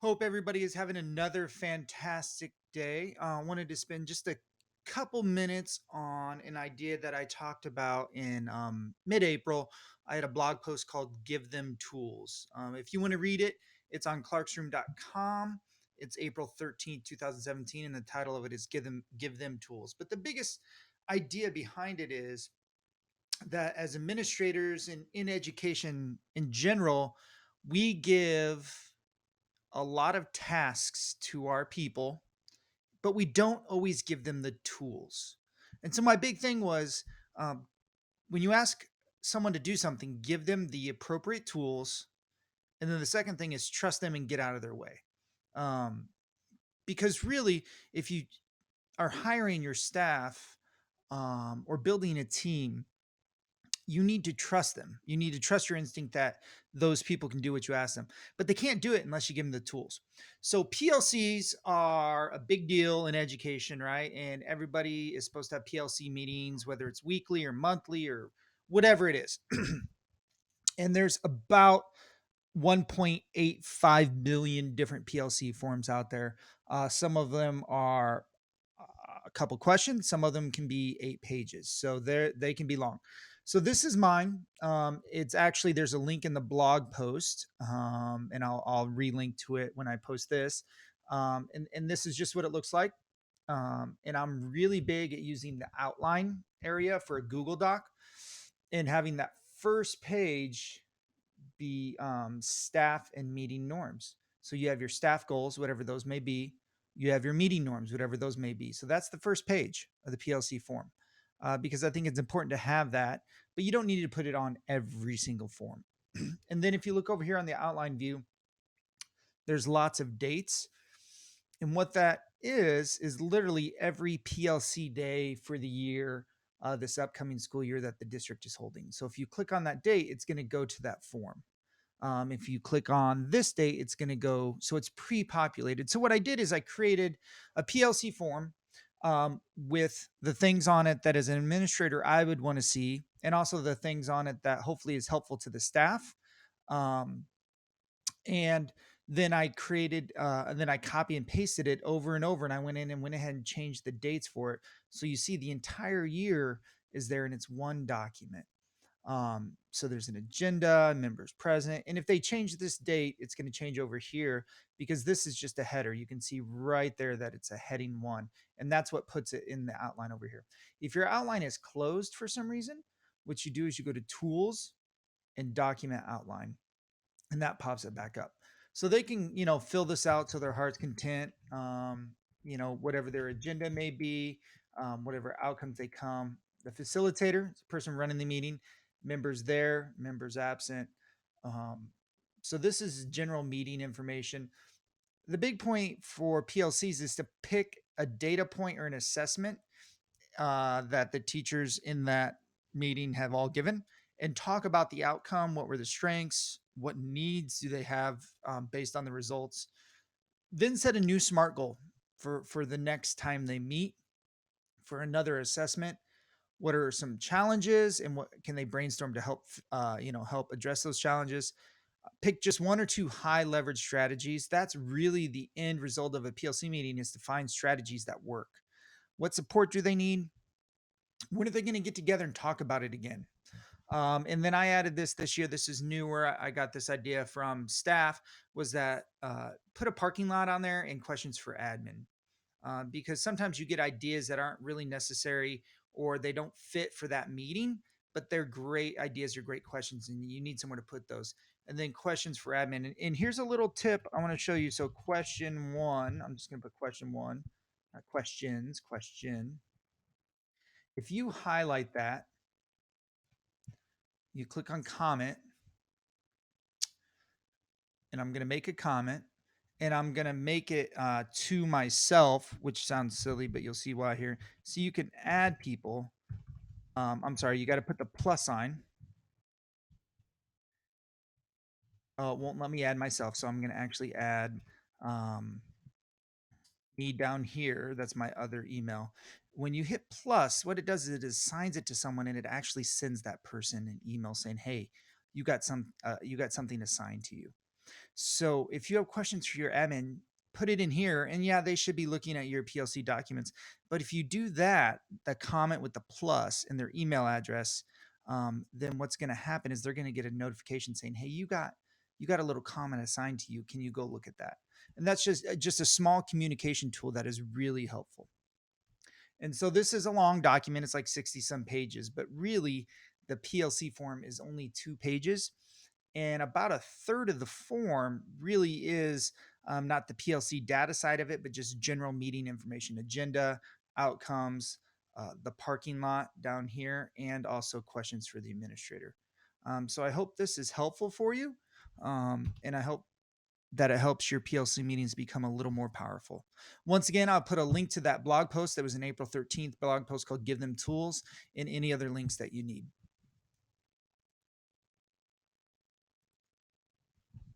Hope everybody is having another fantastic day. Wanted to spend just a couple minutes on an idea that I talked about in mid April. I had a blog post called Give Them Tools. If you want to read it, it's on clarksroom.com. It's April 13th, 2017, and the title of it is Give Them Tools. But the biggest idea behind it is that as administrators and in education in general, we give a lot of tasks to our people, but we don't always give them the tools. And so my big thing was, um, when you ask someone to do something, give them the appropriate tools. And then the second thing is trust them and get out of their way. Um, because really, if you are hiring your staff or building a team, you need to trust them. You need to trust your instinct that those people can do what you ask them, but they can't do it unless you give them the tools. So PLCs are a big deal in education, right? And everybody is supposed to have PLC meetings, whether it's weekly or monthly or whatever it is. And there's about 1.85 million different PLC forms out there. Some of them are a couple questions. Some of them can be 8 pages, so they can be long. So this is mine. It's actually there's a link in the blog post, and I'll relink to it when I post this. And this is just what it looks like. And I'm really big at using the outline area for a Google Doc and having that first page be staff and meeting norms. So you have your staff goals, whatever those may be. You have your meeting norms, whatever those may be. So that's the first page of the PLC form, because I think it's important to have that, but you don't need to put it on every single form. And then if you look over here on the outline view, there's lots of dates. And what that is literally every PLC day for the year, this upcoming school year that the district is holding. So if you click on that date, it's going to go to that form. If you click on this date, it's going to go, so it's pre-populated. So what I did is I created a PLC form with the things on it that as an administrator I would want to see, and also the things on it that hopefully is helpful to the staff. Um, and then I created, and then I copy and pasted it over and over, and I went in and went ahead and changed the dates for it. So you see the entire year is there and it's one document. So there's an agenda, members present. And if they change this date, it's going to change over here because this is just a header. You can see right there that it's a heading one. And that's what puts it in the outline over here. If your outline is closed for some reason, what you do is you go to tools and document outline, and that pops it back up. So they can, fill this out to their heart's content, whatever their agenda may be, whatever outcomes they come. The facilitator is the person running the meeting, members there, members absent. Um, so this is general meeting information. The big point for PLCs is to pick a data point or an assessment that the teachers in that meeting have all given and talk about the outcome. What were the strengths? What needs do they have based on the results? Then set a new SMART goal for the next time they meet for another assessment. What are some challenges and what can they brainstorm to help help address those challenges? Pick just one or two high leverage strategies. That's really the end result of a PLC meeting, is to find strategies that work. What support do they need? When are they going to get together and talk about it again? And then I added this year. This is newer. I got this idea from staff. Was that put a parking lot on there and questions for admin, because sometimes you get ideas that aren't really necessary or they don't fit for that meeting, but they're great ideas or great questions, and you need somewhere to put those. And then questions for admin. And here's a little tip I want to show you. So question one, I'm just going to put question one, questions, question. If you highlight that, you click on comment, and I'm going to make a comment, and I'm going to make it to myself, which sounds silly, but you'll see why here. So you can add people. I'm sorry, you got to put the plus sign. Oh, it won't let me add myself. So I'm going to actually add um, me down here. That's my other email. When you hit plus, what it does is it assigns it to someone, and it actually sends that person an email saying, "Hey, you got something assigned to you." So if you have questions for your admin, put it in here. And yeah, they should be looking at your PLC documents. But if you do that, the comment with the plus and their email address, then what's going to happen is they're going to get a notification saying, "Hey, you got a little comment assigned to you. Can you go look at that?" And that's just a small communication tool that is really helpful. And so this is a long document. It's like 60 some pages, but really the PLC form is only 2 pages. And about a third of the form really is not the PLC data side of it, but just general meeting information, agenda, outcomes, the parking lot down here, and also questions for the administrator. So I hope this is helpful for you. And I hope that it helps your PLC meetings become a little more powerful. Once again, I'll put a link to that blog post that was an April 13th blog post called Give Them Tools and any other links that you need.